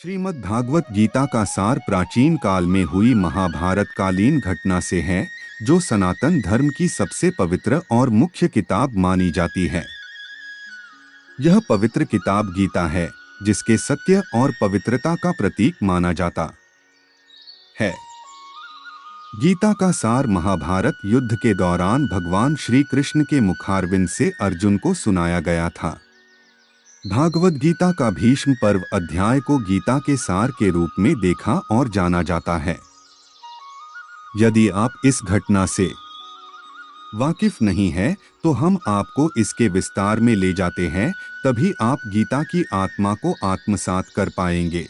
श्रीमद् भागवत गीता का सार प्राचीन काल में हुई महाभारत कालीन घटना से है, जो सनातन धर्म की सबसे पवित्र और मुख्य किताब मानी जाती है। यह पवित्र किताब गीता है, जिसके सत्य और पवित्रता का प्रतीक माना जाता है। गीता का सार महाभारत युद्ध के दौरान भगवान श्री कृष्ण के मुखारविंद से अर्जुन को सुनाया गया था। भागवत गीता का भीष्म पर्व अध्याय को गीता के सार के रूप में देखा और जाना जाता है। यदि आप इस घटना से वाकिफ नहीं हैं, तो हम आपको इसके विस्तार में ले जाते हैं, तभी आप गीता की आत्मा को आत्मसात कर पाएंगे।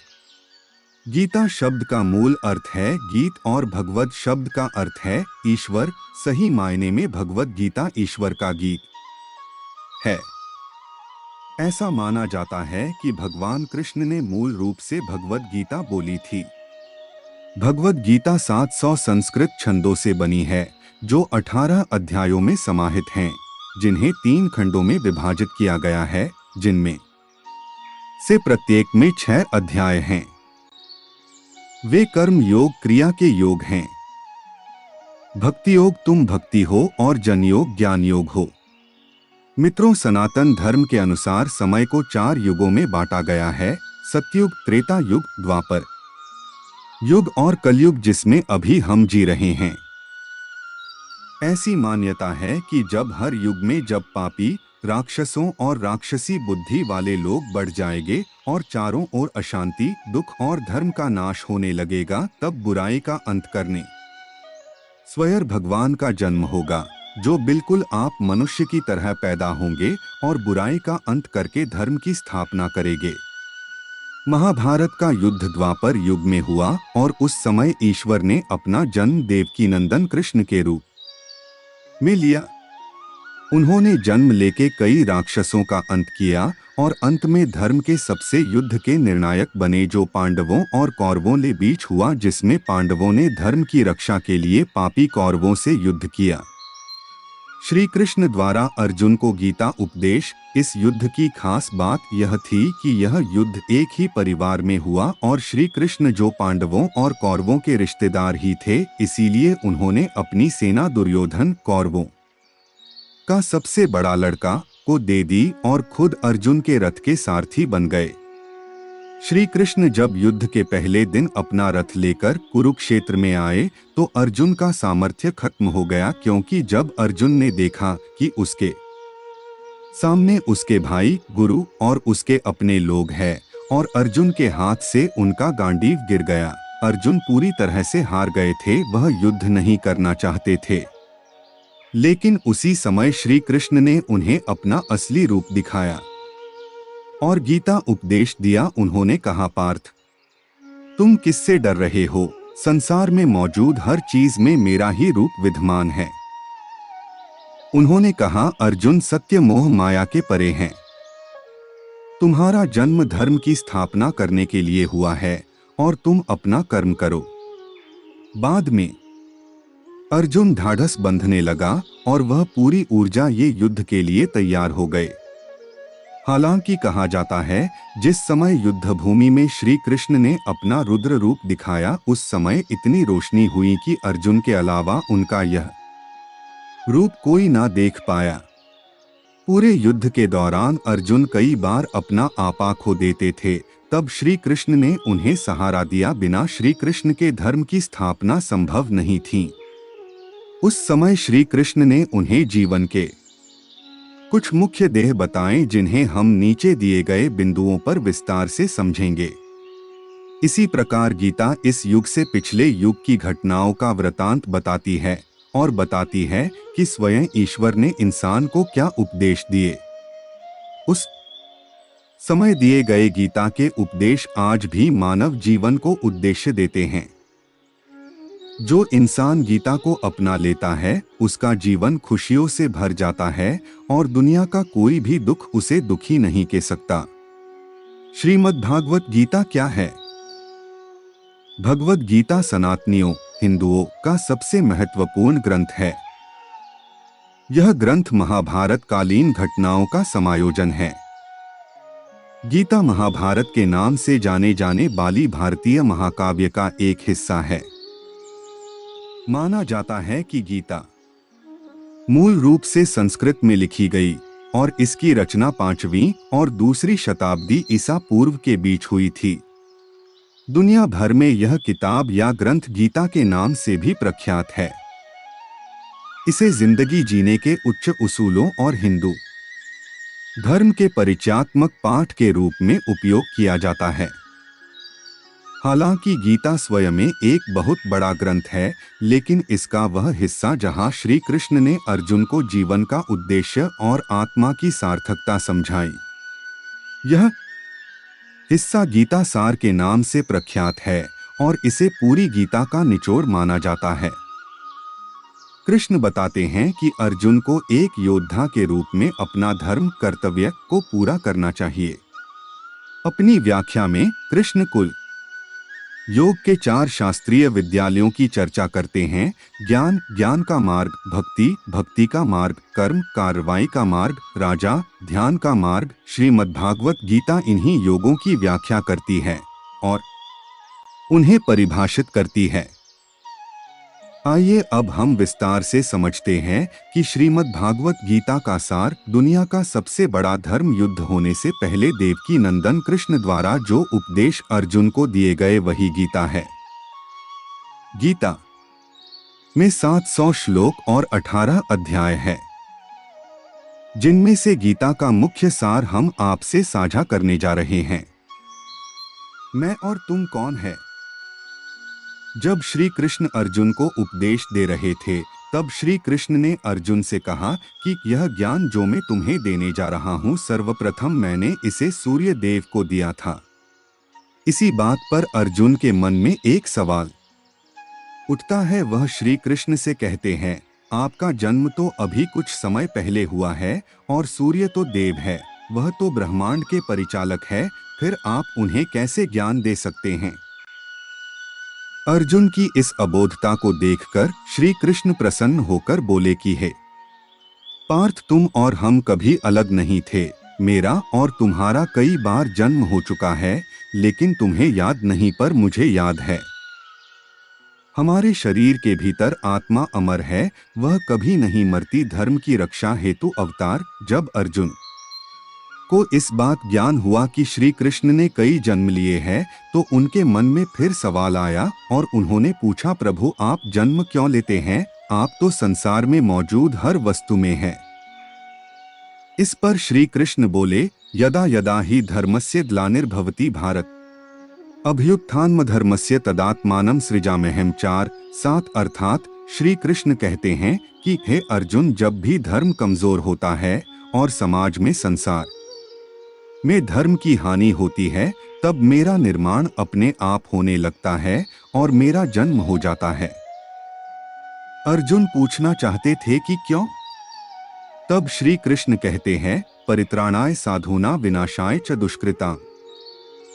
गीता शब्द का मूल अर्थ है गीत और भगवत शब्द का अर्थ है ईश्वर। सही मायने में भगवत गीता ईश्वर का गीत है। ऐसा माना जाता है कि भगवान कृष्ण ने मूल रूप से भगवत गीता बोली थी। भगवत गीता 700 संस्कृत छंदों से बनी है, जो 18 अध्यायों में समाहित हैं, जिन्हें 3 खंडों में विभाजित किया गया है, जिनमें से प्रत्येक में 6 अध्याय हैं। वे कर्म योग क्रिया के योग हैं। भक्ति योग तुम भक्ति हो और जन योग ज्ञान योग हो। मित्रों, सनातन धर्म के अनुसार समय को 4 युगों में बांटा गया है: सतयुग, त्रेता युग, द्वापर युग और कलयुग, जिसमें अभी हम जी रहे हैं। ऐसी मान्यता है कि जब हर युग में जब पापी, राक्षसों और राक्षसी बुद्धि वाले लोग बढ़ जाएंगे और चारों ओर अशांति, दुख और धर्म का नाश होने लगेगा, तब बुराई का अंत करने स्वयं भगवान का जन्म होगा, जो बिल्कुल आप मनुष्य की तरह पैदा होंगे और बुराई का अंत करके धर्म की स्थापना करेंगे। महाभारत का युद्ध द्वापर युग में हुआ और उस समय ईश्वर ने अपना जन्म देवकी नंदन कृष्ण के रूप में लिया। उन्होंने जन्म लेके कई राक्षसों का अंत किया और अंत में धर्म के सबसे युद्ध के निर्णायक बने, जो पांडवों और कौरवों के बीच हुआ, जिसमें पांडवों ने धर्म की रक्षा के लिए पापी कौरवों से युद्ध किया। श्री कृष्ण द्वारा अर्जुन को गीता उपदेश। इस युद्ध की खास बात यह थी कि यह युद्ध एक ही परिवार में हुआ और श्री कृष्ण जो पांडवों और कौरवों के रिश्तेदार ही थे, इसीलिए उन्होंने अपनी सेना दुर्योधन, कौरवों का सबसे बड़ा लड़का, को दे दी और खुद अर्जुन के रथ के सारथी बन गए। श्री कृष्ण जब युद्ध के पहले दिन अपना रथ लेकर कुरुक्षेत्र में आए, तो अर्जुन का सामर्थ्य खत्म हो गया, क्योंकि जब अर्जुन ने देखा कि उसके सामने उसके भाई, गुरु और उसके अपने लोग हैं और अर्जुन के हाथ से उनका गांडीव गिर गया, अर्जुन पूरी तरह से हार गए थे। वह युद्ध नहीं करना चाहते थे, लेकिन उसी समय श्री कृष्ण ने उन्हें अपना असली रूप दिखाया और गीता उपदेश दिया। उन्होंने कहा, पार्थ, तुम किससे डर रहे हो? संसार में मौजूद हर चीज में मेरा ही रूप विद्यमान है। उन्होंने कहा, अर्जुन, सत्य मोह माया के परे हैं। तुम्हारा जन्म धर्म की स्थापना करने के लिए हुआ है और तुम अपना कर्म करो। बाद में अर्जुन ढाढ़स बंधने लगा और वह पूरी ऊर्जा ये युद्ध के लिए तैयार हो गए। हालांकि कहा जाता है, जिस समय युद्ध भूमि में श्री कृष्ण ने अपना रुद्र रूप दिखाया, उस समय इतनी रोशनी हुई कि अर्जुन के अलावा उनका यह रूप कोई ना देख पाया। पूरे युद्ध के दौरान अर्जुन कई बार अपना आपा खो देते थे, तब श्री कृष्ण ने उन्हें सहारा दिया। बिना श्री कृष्ण के धर्म की स्थापना संभव नहीं थी। उस समय श्री कृष्ण ने उन्हें जीवन के कुछ मुख्य देह बताएं, जिन्हें हम नीचे दिए गए बिंदुओं पर विस्तार से समझेंगे। इसी प्रकार गीता इस युग से पिछले युग की घटनाओं का वृतांत बताती है और बताती है कि स्वयं ईश्वर ने इंसान को क्या उपदेश दिए। उस समय दिए गए गीता के उपदेश आज भी मानव जीवन को उद्देश्य देते हैं। जो इंसान गीता को अपना लेता है, उसका जीवन खुशियों से भर जाता है और दुनिया का कोई भी दुख उसे दुखी नहीं कर सकता। श्रीमद् भागवत गीता क्या है? भगवत गीता सनातनियों, हिंदुओं का सबसे महत्वपूर्ण ग्रंथ है। यह ग्रंथ महाभारत कालीन घटनाओं का समायोजन है। गीता महाभारत के नाम से जाने जाने वाली भारतीय महाकाव्य का एक हिस्सा है। माना जाता है कि गीता मूल रूप से संस्कृत में लिखी गई और इसकी रचना 5वीं और दूसरी शताब्दी ईसा पूर्व के बीच हुई थी। दुनिया भर में यह किताब या ग्रंथ गीता के नाम से भी प्रख्यात है। इसे जिंदगी जीने के उच्च उसूलों और हिंदू धर्म के परिचयात्मक पाठ के रूप में उपयोग किया जाता है। हालांकि गीता स्वयं में एक बहुत बड़ा ग्रंथ है, लेकिन इसका वह हिस्सा जहां श्री कृष्ण ने अर्जुन को जीवन का उद्देश्य और आत्मा की सार्थकता समझाई, यह हिस्सा गीता सार के नाम से प्रख्यात है और इसे पूरी गीता का निचोड़ माना जाता है। कृष्ण बताते हैं कि अर्जुन को एक योद्धा के रूप में अपना धर्म कर्तव्य को पूरा करना चाहिए। अपनी व्याख्या में कृष्ण कुल योग के 4 शास्त्रीय विद्यालयों की चर्चा करते हैं। ज्ञान, ज्ञान का मार्ग, भक्ति, भक्ति का मार्ग, कर्म, कार्रवाई का मार्ग, राजा, ध्यान का मार्ग। श्रीमद्भागवत गीता इन्हीं योगों की व्याख्या करती है और उन्हें परिभाषित करती है। आइए अब हम विस्तार से समझते हैं कि श्रीमद्भागवत गीता का सार दुनिया का सबसे बड़ा धर्म युद्ध होने से पहले देवकी नंदन कृष्ण द्वारा जो उपदेश अर्जुन को दिए गए वही गीता है। गीता में 700 श्लोक और 18 अध्याय है, जिनमें से गीता का मुख्य सार हम आपसे साझा करने जा रहे हैं। मैं और तुम कौन है? जब श्री कृष्ण अर्जुन को उपदेश दे रहे थे, तब श्री कृष्ण ने अर्जुन से कहा कि यह ज्ञान जो मैं तुम्हें देने जा रहा हूँ, सर्वप्रथम मैंने इसे सूर्य देव को दिया था। इसी बात पर अर्जुन के मन में एक सवाल उठता है। वह श्री कृष्ण से कहते हैं, आपका जन्म तो अभी कुछ समय पहले हुआ है और सूर्य तो देव है, वह तो ब्रह्मांड के परिचालक है, फिर आप उन्हें कैसे ज्ञान दे सकते हैं? अर्जुन की इस अबोधता को देखकर श्री कृष्ण प्रसन्न होकर बोले कि हे पार्थ, तुम और हम कभी अलग नहीं थे। मेरा और तुम्हारा कई बार जन्म हो चुका है, लेकिन तुम्हें याद नहीं, पर मुझे याद है। हमारे शरीर के भीतर आत्मा अमर है, वह कभी नहीं मरती। धर्म की रक्षा हेतु अवतार। जब अर्जुन को इस बात ज्ञान हुआ कि श्री कृष्ण ने कई जन्म लिए हैं, तो उनके मन में फिर सवाल आया और उन्होंने पूछा, प्रभु आप जन्म क्यों लेते हैं? आप तो संसार में मौजूद हर वस्तु में हैं। इस पर श्री कृष्ण बोले, यदा यदा ही धर्मस्य ग्लानिर्भवति भारत, अभ्युत्थानमधर्मस्य तदात्मानं सृजाम्यहम्। 4:7 अर्थात श्री कृष्ण कहते हैं कि हे अर्जुन, जब भी धर्म कमजोर होता है और समाज में, संसार में धर्म की हानि होती है, तब मेरा निर्माण अपने आप होने लगता है और मेरा जन्म हो जाता है। अर्जुन पूछना चाहते थे कि क्यों? तब श्री कृष्ण कहते हैं, परित्राणाय साधूना विनाशाय च दुष्कृता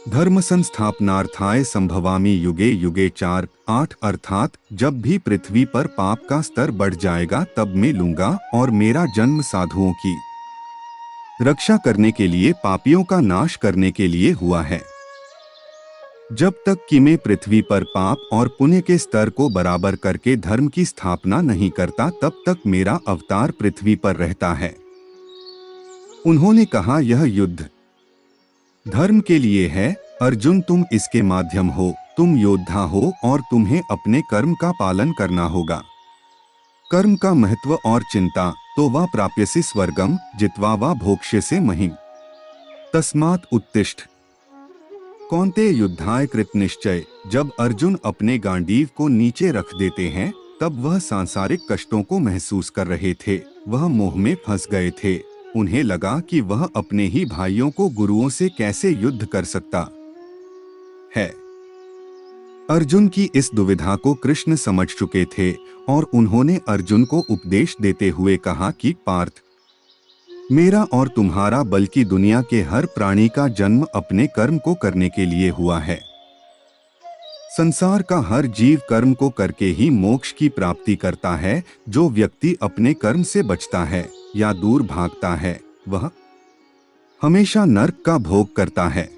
धर्म संस्थापनार्थाय संभवामि युगे युगे। 4:8 अर्थात जब भी पृथ्वी पर पाप का स्तर बढ़ जाएगा, तब मैं लूंगा और मेरा जन्म साधुओं की रक्षा करने के लिए, पापियों का नाश करने के लिए हुआ है। जब तक कि मैं पृथ्वी पर पाप और पुण्य के स्तर को बराबर करके धर्म की स्थापना नहीं करता, तब तक मेरा अवतार पृथ्वी पर रहता है। उन्होंने कहा, यह युद्ध धर्म के लिए है। अर्जुन, तुम इसके माध्यम हो, तुम योद्धा हो और तुम्हें अपने कर्म का पालन करना होगा। कर्म का महत्व और चिंता तो वा प्राप्यसि स्वर्गम जित्वा वा भोक्ष्यसे महिम, तस्मात् उत्तिष्ठ। कौन्तेय युद्धाय कृत निश्चय। जब अर्जुन अपने गांडीव को नीचे रख देते हैं, तब वह सांसारिक कष्टों को महसूस कर रहे थे। वह मोह में फंस गए थे। उन्हें लगा कि वह अपने ही भाइयों को गुरुओं से कैसे युद्ध कर सकता है। अर्जुन की इस दुविधा को कृष्ण समझ चुके थे और उन्होंने अर्जुन को उपदेश देते हुए कहा कि पार्थ, मेरा और तुम्हारा बल्कि दुनिया के हर प्राणी का जन्म अपने कर्म को करने के लिए हुआ है। संसार का हर जीव कर्म को करके ही मोक्ष की प्राप्ति करता है। जो व्यक्ति अपने कर्म से बचता है या दूर भागता है, वह हमेशा नर्क का भोग करता है।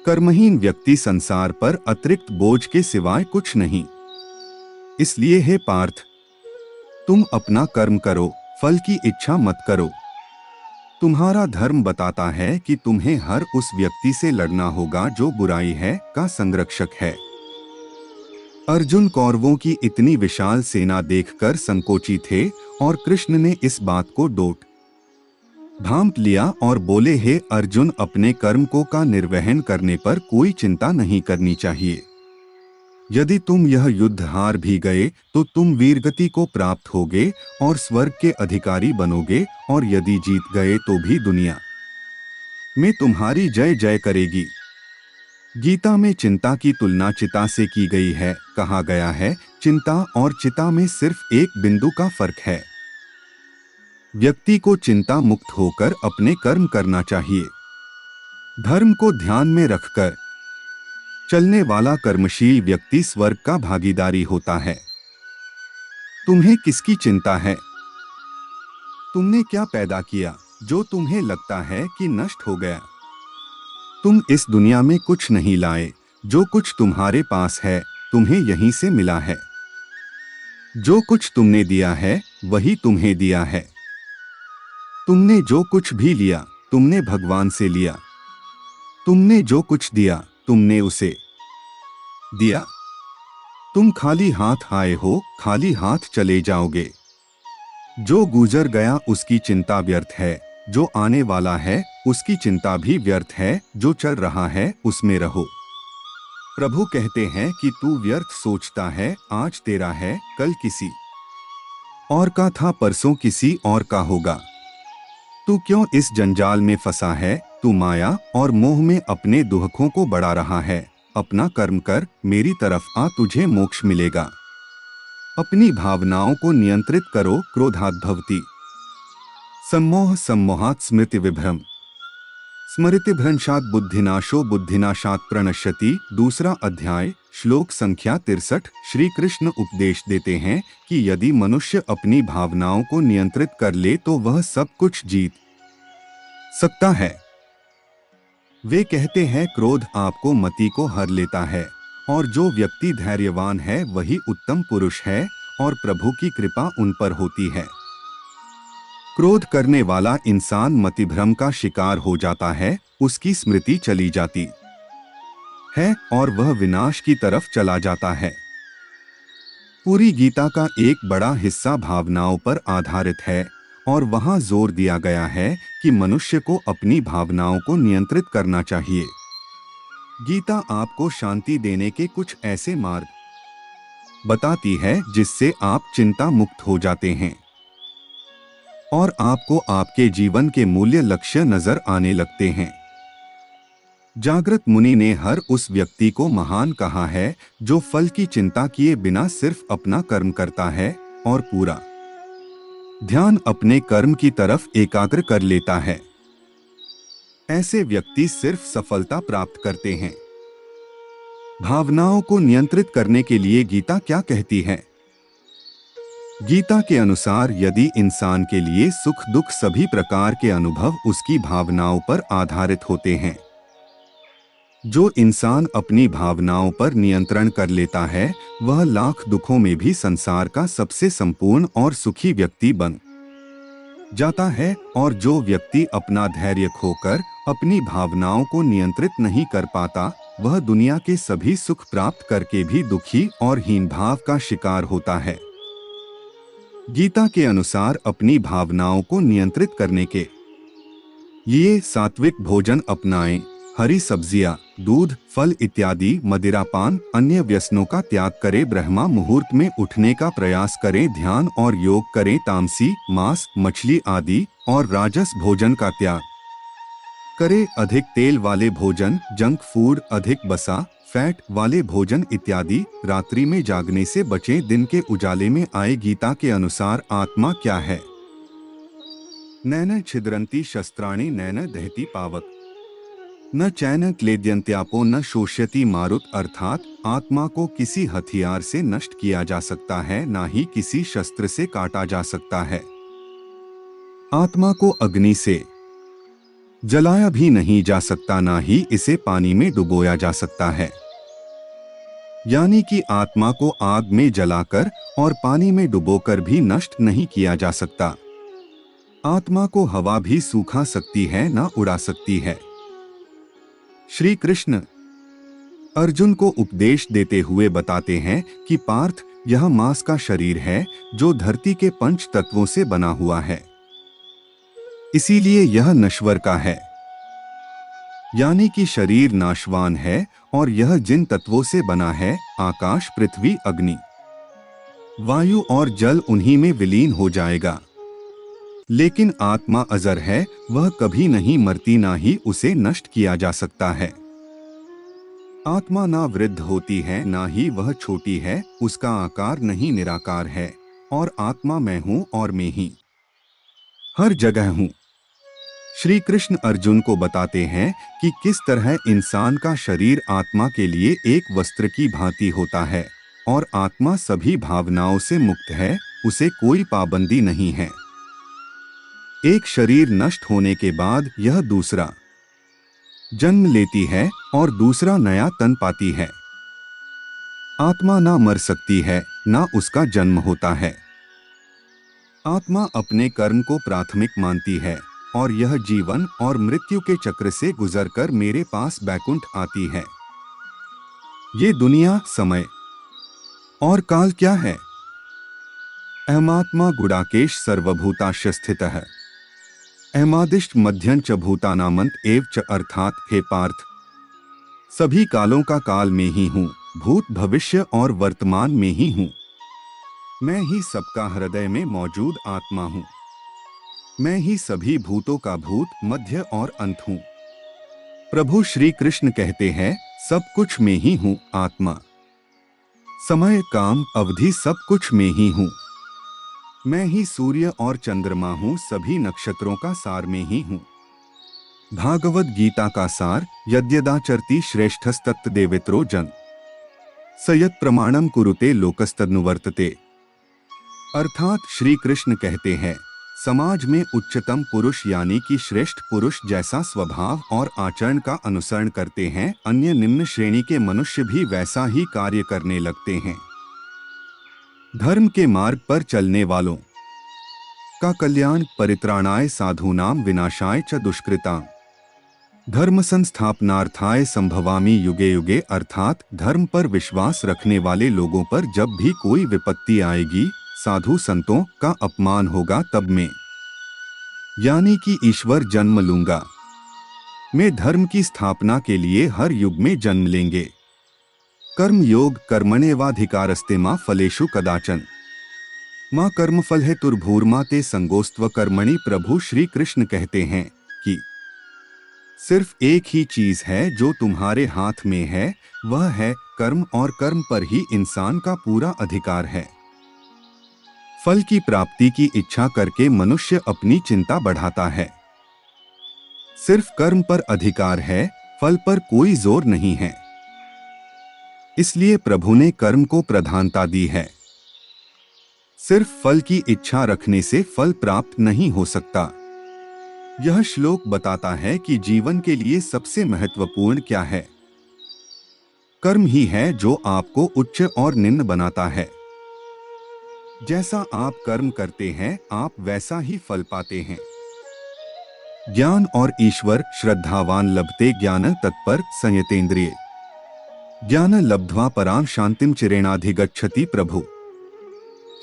कर्महीन व्यक्ति संसार पर अतिरिक्त बोझ के सिवाय कुछ नहीं। इसलिए हे पार्थ, तुम अपना कर्म करो, फल की इच्छा मत करो। तुम्हारा धर्म बताता है कि तुम्हें हर उस व्यक्ति से लड़ना होगा जो बुराई है का संरक्षक है। अर्जुन कौरवों की इतनी विशाल सेना देखकर संकोची थे और कृष्ण ने इस बात को डोट भांप लिया और बोले, हे अर्जुन, अपने कर्म को का निर्वहन करने पर कोई चिंता नहीं करनी चाहिए। यदि तुम यह युद्ध हार भी गए तो तुम वीरगति को प्राप्त होगे और स्वर्ग के अधिकारी बनोगे, और यदि जीत गए तो भी दुनिया में तुम्हारी जय जय करेगी। गीता में चिंता की तुलना चिता से की गई है। कहा गया है, चिंता और चिता में सिर्फ एक बिंदु का फर्क है। व्यक्ति को चिंता मुक्त होकर अपने कर्म करना चाहिए। धर्म को ध्यान में रखकर चलने वाला कर्मशील व्यक्ति स्वर्ग का भागीदारी होता है। तुम्हें किसकी चिंता है? तुमने क्या पैदा किया जो तुम्हें लगता है कि नष्ट हो गया? तुम इस दुनिया में कुछ नहीं लाए। जो कुछ तुम्हारे पास है तुम्हें यहीं से मिला है। जो कुछ तुमने दिया है वही तुम्हें दिया है। तुमने जो कुछ भी लिया तुमने भगवान से लिया। तुमने जो कुछ दिया तुमने उसे दिया। तुम खाली हाथ आए हो, खाली हाथ चले जाओगे। जो गुजर गया उसकी चिंता व्यर्थ है, जो आने वाला है उसकी चिंता भी व्यर्थ है। जो चल रहा है उसमें रहो। प्रभु कहते हैं कि तू व्यर्थ सोचता है, आज तेरा है कल किसी और का था, परसों किसी और का होगा। तू क्यों इस जंजाल में फंसा है? तू माया और मोह में अपने दुखों को बढ़ा रहा है। अपना कर्म कर, मेरी तरफ आ, तुझे मोक्ष मिलेगा। अपनी भावनाओं को नियंत्रित करो। क्रोधात् भवति सम्मोह, सम्मोहात् स्मृति विभ्रम, स्मृति भ्रंशात् बुद्धिनाशो, बुद्धिनाशात् प्रणश्यति। दूसरा अध्याय, श्लोक संख्या 63। श्री कृष्ण उपदेश देते हैं कि यदि मनुष्य अपनी भावनाओं को नियंत्रित कर ले तो वह सब कुछ जीत सकता है। वे कहते हैं, क्रोध आपको मति को हर लेता है, और जो व्यक्ति धैर्यवान है वही उत्तम पुरुष है, और प्रभु की कृपा उन पर होती है। क्रोध करने वाला इंसान मतिभ्रम का शिकार हो जाता है, उसकी स्मृति चली जाती है और वह विनाश की तरफ चला जाता है। पूरी गीता का एक बड़ा हिस्सा भावनाओं पर आधारित है और वहां जोर दिया गया है कि मनुष्य को अपनी भावनाओं को नियंत्रित करना चाहिए। गीता आपको शांति देने के कुछ ऐसे मार्ग बताती है जिससे आप चिंता मुक्त हो जाते हैं और आपको आपके जीवन के मूल्य लक्ष्य नजर आने लगते हैं। जागृत मुनि ने हर उस व्यक्ति को महान कहा है जो फल की चिंता किए बिना सिर्फ अपना कर्म करता है और पूरा ध्यान अपने कर्म की तरफ एकाग्र कर लेता है। ऐसे व्यक्ति सिर्फ सफलता प्राप्त करते हैं। भावनाओं को नियंत्रित करने के लिए गीता क्या कहती है? गीता के अनुसार यदि इंसान के लिए सुख दुख सभी प्रकार के अनुभव उसकी भावनाओं पर आधारित होते हैं, जो इंसान अपनी भावनाओं पर नियंत्रण कर लेता है वह लाख दुखों में भी संसार का सबसे संपूर्ण और सुखी व्यक्ति बन जाता है, और जो व्यक्ति अपना धैर्य खोकर अपनी भावनाओं को नियंत्रित नहीं कर पाता वह दुनिया के सभी सुख प्राप्त करके भी दुखी और हीन भाव का शिकार होता है। गीता के अनुसार अपनी भावनाओं को नियंत्रित करने के लिए सात्विक भोजन अपनाएं, हरी सब्जियां, दूध, फल इत्यादि, मदिरापान, अन्य व्यसनों का त्याग करें, ब्रह्मा मुहूर्त में उठने का प्रयास करें, ध्यान और योग करें, तामसी, मांस, मछली आदि और राजस भोजन का त्याग करें, अधिक तेल वाले भोजन, जंक फूड, अधिक बसा फैट वाले भोजन इत्यादि, रात्रि में जागने से बचें, दिन के उजाले में आए। गीता के अनुसार आत्मा क्या है? नैन छिद्रन्ति शस्त्राणि नैन दहति पावक, न चैन क्लेद्यन्त्यापो न शोष्यति मारुत। अर्थात आत्मा को किसी हथियार से नष्ट किया जा सकता है, ना ही किसी शस्त्र से काटा जा सकता है। आत्मा को अग्नि से जलाया भी नहीं जा सकता, ना ही इसे पानी में डुबोया जा सकता है। यानी कि आत्मा को आग में जलाकर और पानी में डुबोकर भी नष्ट नहीं किया जा सकता। आत्मा को हवा भी सूखा सकती है, ना उड़ा सकती है। श्री कृष्ण अर्जुन को उपदेश देते हुए बताते हैं कि पार्थ, यह मांस का शरीर है जो धरती के पंच तत्वों से बना हुआ है, इसीलिए यह नश्वर का है। यानी कि शरीर नाशवान है और यह जिन तत्वों से बना है, आकाश, पृथ्वी, अग्नि, वायु और जल, उन्हीं में विलीन हो जाएगा। लेकिन आत्मा अजर है, वह कभी नहीं मरती, ना ही उसे नष्ट किया जा सकता है। आत्मा ना वृद्ध होती है, ना ही वह छोटी है, उसका आकार नहीं निराकार है। और आत्मा मैं हूँ और मैं ही हर जगह हूँ। श्री कृष्ण अर्जुन को बताते हैं कि किस तरह इंसान का शरीर आत्मा के लिए एक वस्त्र की भांति होता है और आत्मा सभी भावनाओं से मुक्त है, उसे कोई पाबंदी नहीं है। एक शरीर नष्ट होने के बाद यह दूसरा जन्म लेती है और दूसरा नया तन पाती है। आत्मा ना मर सकती है, ना उसका जन्म होता है। आत्मा अपने कर्म को प्राथमिक मानती है और यह जीवन और मृत्यु के चक्र से गुजरकर मेरे पास बैकुंठ आती है। ये दुनिया, समय और काल क्या है? अहमात्मा गुडाकेश सर्वभूताश्च स्थितः अहमादिष्ट मध्यं च भूतानामंत एव च, अर्थात हे पार्थ, सभी कालों का काल में ही हूँ, भूत, भविष्य और वर्तमान में ही हूँ। मैं ही सबका हृदय में मौजूद आत्मा हूँ। मैं ही सभी भूतों का भूत, मध्य और अंत हूँ। प्रभु श्री कृष्ण कहते हैं, सब कुछ में ही हूँ आत्मा। समय, काम, अवधि सब कुछ में ही हूँ। मैं ही सूर्य और चंद्रमा हूँ, सभी नक्षत्रों का सार में ही हूँ। भागवत गीता का सार, यद्यदाचरति श्रेष्ठस्तत्तदेवेत्रो जन स यत् प्रमाणम कुरुते लोकस्तदनुवर्तते। अर्थात श्री कृष्ण कहते हैं, समाज में उच्चतम पुरुष यानी कि श्रेष्ठ पुरुष जैसा स्वभाव और आचरण का अनुसरण करते हैं, अन्य निम्न श्रेणी के मनुष्य भी वैसा ही कार्य करने लगते हैं। धर्म के मार्ग पर चलने वालों का कल्याण, परित्राणाय साधूनाम विनाशाय च दुष्कृताम धर्म संस्थापनार्थाय संभवामि युगे युगे। अर्थात धर्म पर विश्वास रखने वाले लोगों पर जब भी कोई विपत्ति आएगी, साधु संतों का अपमान होगा, तब मैं यानी कि ईश्वर जन्म लूंगा। मैं धर्म की स्थापना के लिए हर युग में जन्म लेंगे। कर्म योग, कर्मण्येवाधिकारस्ते मा फलेषु कदाचन माँ कर्मफल है तुर्भूर्मा ते संगोस्त्व कर्मणि। प्रभु श्री कृष्ण कहते हैं कि सिर्फ एक ही चीज है जो तुम्हारे हाथ में है, वह है कर्म, और कर्म पर ही इंसान का पूरा अधिकार है। फल की प्राप्ति की इच्छा करके मनुष्य अपनी चिंता बढ़ाता है। सिर्फ कर्म पर अधिकार है, फल पर कोई जोर नहीं है। इसलिए प्रभु ने कर्म को प्रधानता दी है। सिर्फ फल की इच्छा रखने से फल प्राप्त नहीं हो सकता। यह श्लोक बताता है कि जीवन के लिए सबसे महत्वपूर्ण क्या है। कर्म ही है जो आपको उच्च और निम्न बनाता है। जैसा आप कर्म करते हैं, आप वैसा ही फल पाते हैं। ज्ञान और ईश्वर, श्रद्धावान लभते ज्ञान तत्पर संयतेन्द्रिय ज्ञान लब्ध्वा परां शांतिम चिरेणाधिगच्छति। प्रभु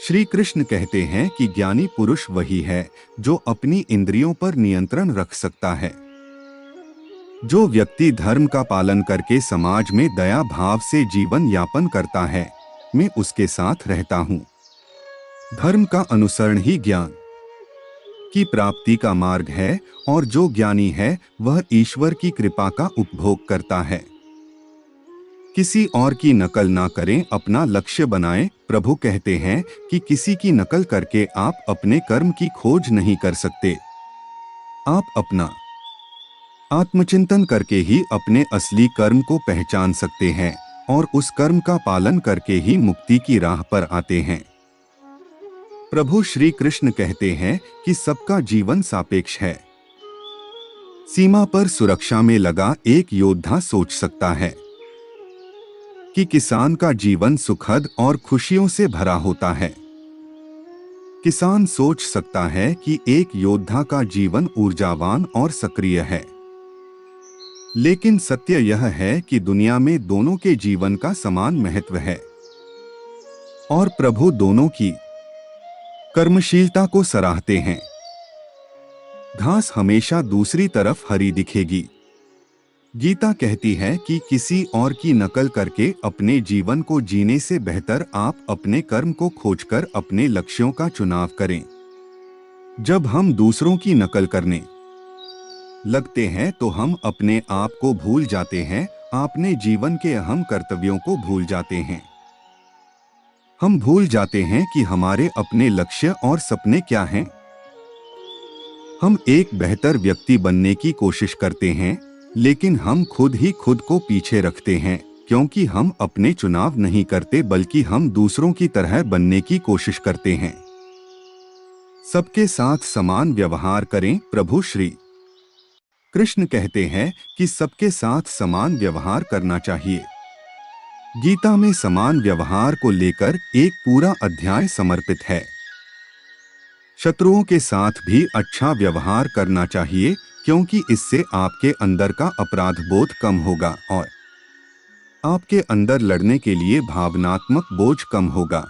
श्री कृष्ण कहते हैं कि ज्ञानी पुरुष वही है जो अपनी इंद्रियों पर नियंत्रण रख सकता है। जो व्यक्ति धर्म का पालन करके समाज में दया भाव से जीवन यापन करता है, मैं उसके साथ रहता हूँ। धर्म का अनुसरण ही ज्ञान की प्राप्ति का मार्ग है और जो ज्ञानी है वह ईश्वर की कृपा का उपभोग करता है। किसी और की नकल ना करें, अपना लक्ष्य बनाएं। प्रभु कहते हैं कि किसी की नकल करके आप अपने कर्म की खोज नहीं कर सकते। आप अपना आत्मचिंतन करके ही अपने असली कर्म को पहचान सकते हैं और उस कर्म का पालन करके ही मुक्ति की राह पर आते हैं। प्रभु श्री कृष्ण कहते हैं कि सबका जीवन सापेक्ष है। सीमा पर सुरक्षा में लगा एक योद्धा सोच सकता है कि किसान का जीवन सुखद और खुशियों से भरा होता है। किसान सोच सकता है कि एक योद्धा का जीवन ऊर्जावान और सक्रिय है। लेकिन सत्य यह है कि दुनिया में दोनों के जीवन का समान महत्व है और प्रभु दोनों की कर्मशीलता को सराहते हैं। घास हमेशा दूसरी तरफ हरी दिखेगी। गीता कहती है कि किसी और की नकल करके अपने जीवन को जीने से बेहतर आप अपने कर्म को खोजकर अपने लक्ष्यों का चुनाव करें। जब हम दूसरों की नकल करने लगते हैं तो हम अपने आप को भूल जाते हैं, अपने जीवन के अहम कर्तव्यों को भूल जाते हैं। हम भूल जाते हैं कि हमारे अपने लक्ष्य और सपने क्या हैं। हम एक बेहतर व्यक्ति बनने की कोशिश करते हैं, लेकिन हम खुद ही खुद को पीछे रखते हैं, क्योंकि हम अपने चुनाव नहीं करते बल्कि हम दूसरों की तरह बनने की कोशिश करते हैं। सबके साथ समान व्यवहार करें। प्रभु श्री कृष्ण कहते हैं कि सबके साथ समान व्यवहार करना चाहिए। गीता में समान व्यवहार को लेकर एक पूरा अध्याय समर्पित है। शत्रुओं के साथ भी अच्छा व्यवहार करना चाहिए, क्योंकि इससे आपके अंदर का अपराध बोध कम होगा और आपके अंदर लड़ने के लिए भावनात्मक बोझ कम होगा।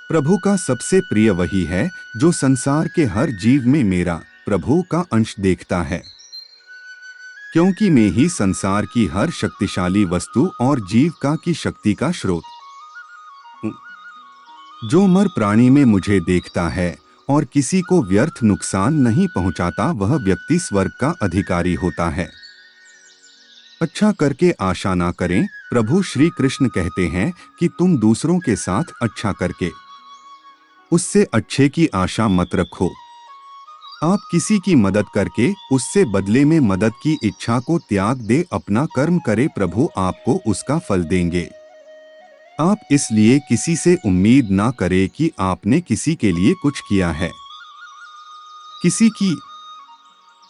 प्रभु का सबसे प्रिय वही है जो संसार के हर जीव में मेरा प्रभु का अंश देखता है, क्योंकि मैं ही संसार की हर शक्तिशाली वस्तु और जीविका की शक्ति का स्रोत हूं। जो मर प्राणी में मुझे देखता है और किसी को व्यर्थ नुकसान नहीं पहुंचाता, वह व्यक्ति स्वर्ग का अधिकारी होता है। अच्छा करके आशा ना करें। प्रभु श्री कृष्ण कहते हैं कि तुम दूसरों के साथ अच्छा करके उससे अच्छे की आशा मत रखो। आप किसी की मदद करके उससे बदले में मदद की इच्छा को त्याग दे, अपना कर्म करे, प्रभु आपको उसका फल देंगे। आप इसलिए किसी से उम्मीद ना करें कि आपने किसी के लिए कुछ किया है। किसी की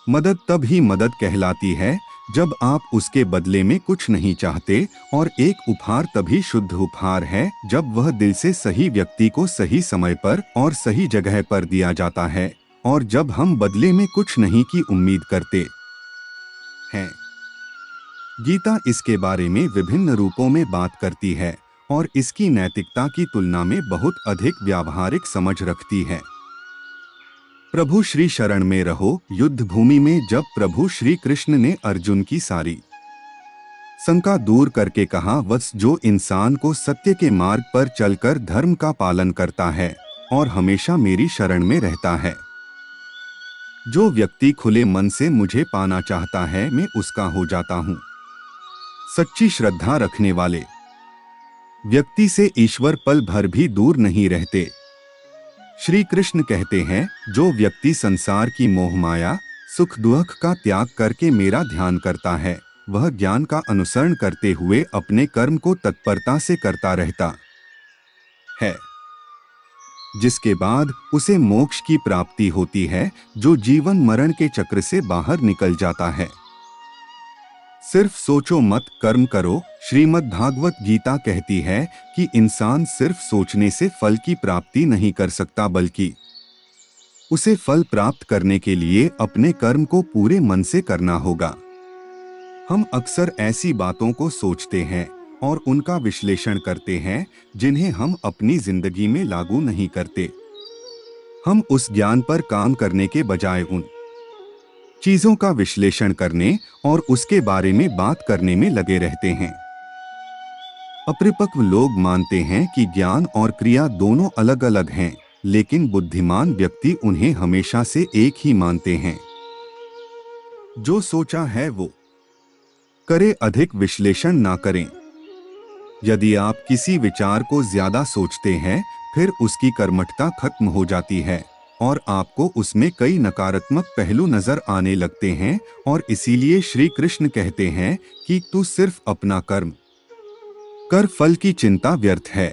मदद तब ही मदद कहलाती है जब आप उसके बदले में कुछ नहीं चाहते, और एक उपहार तभी शुद्ध उपहार है जब वह दिल से सही व्यक्ति को सही समय पर और सही जगह पर दिया जाता है, और जब हम बदले में कुछ नहीं की उम्मीद करते हैं। गीता इसके बारे में विभिन्न रूपों में बात करती है और इसकी नैतिकता की तुलना में बहुत अधिक व्यावहारिक समझ रखती है। प्रभु श्री शरण में रहो। युद्ध भूमि में जब प्रभु श्री कृष्ण ने अर्जुन की सारी शंका दूर करके कहा, वत्स, जो इंसान को सत्य के मार्ग पर चलकर धर्म का पालन करता है और हमेशा मेरी शरण में रहता है, जो व्यक्ति खुले मन से मुझे पाना चाहता है, मैं उसका हो जाता हूँ। सच्ची श्रद्धा रखने वाले व्यक्ति से ईश्वर पल भर भी दूर नहीं रहते। श्री कृष्ण कहते हैं, जो व्यक्ति संसार की मोहमाया सुख दुख का त्याग करके मेरा ध्यान करता है, वह ज्ञान का अनुसरण करते हुए अपने कर्म को तत्परता से करता रहता है, जिसके बाद उसे मोक्ष की प्राप्ति होती है, जो जीवन मरण के चक्र से बाहर निकल जाता है। सिर्फ सोचो मत, कर्म करो। श्रीमद् भागवत गीता कहती है कि इंसान सिर्फ सोचने से फल की प्राप्ति नहीं कर सकता, बल्कि उसे फल प्राप्त करने के लिए अपने कर्म को पूरे मन से करना होगा। हम अक्सर ऐसी बातों को सोचते हैं और उनका विश्लेषण करते हैं जिन्हें हम अपनी जिंदगी में लागू नहीं करते। हम उस ज्ञान पर काम करने के बजाय उन चीजों का विश्लेषण करने और उसके बारे में बात करने में लगे रहते हैं। अपरिपक्व लोग मानते हैं कि ज्ञान और क्रिया दोनों अलग अलग हैं, लेकिन बुद्धिमान व्यक्ति उन्हें हमेशा से एक ही मानते हैं। जो सोचा है वो करे, अधिक विश्लेषण ना करें। यदि आप किसी विचार को ज्यादा सोचते हैं, फिर उसकी कर्मठता खत्म हो जाती है और आपको उसमें कई नकारात्मक पहलू नजर आने लगते हैं, और इसीलिए श्री कृष्ण कहते हैं कि तू सिर्फ अपना कर्म कर, फल की चिंता व्यर्थ है।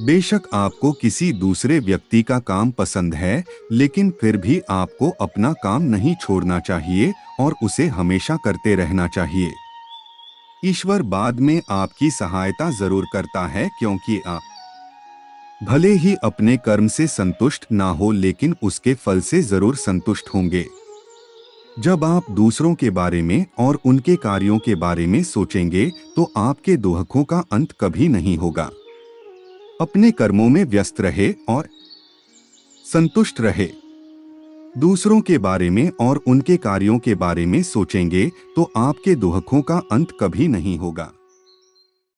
बेशक आपको किसी दूसरे व्यक्ति का काम पसंद है, लेकिन फिर भी आपको अपना काम नहीं छोड़ना चाहिए और उसे हमेशा करते रहना चाहिए। ईश्वर बाद में आपकी सहायता जरूर करता है, क्योंकि आप भले ही अपने कर्म से संतुष्ट ना हो, लेकिन उसके फल से जरूर संतुष्ट होंगे। जब आप दूसरों के बारे में और उनके कार्यों के बारे में सोचेंगे, तो आपके दुखों का अंत कभी नहीं होगा। अपने कर्मों में व्यस्त रहे और संतुष्ट रहे। दूसरों के बारे में और उनके कार्यों के बारे में सोचेंगे तो आपके दुखों का अंत कभी नहीं होगा।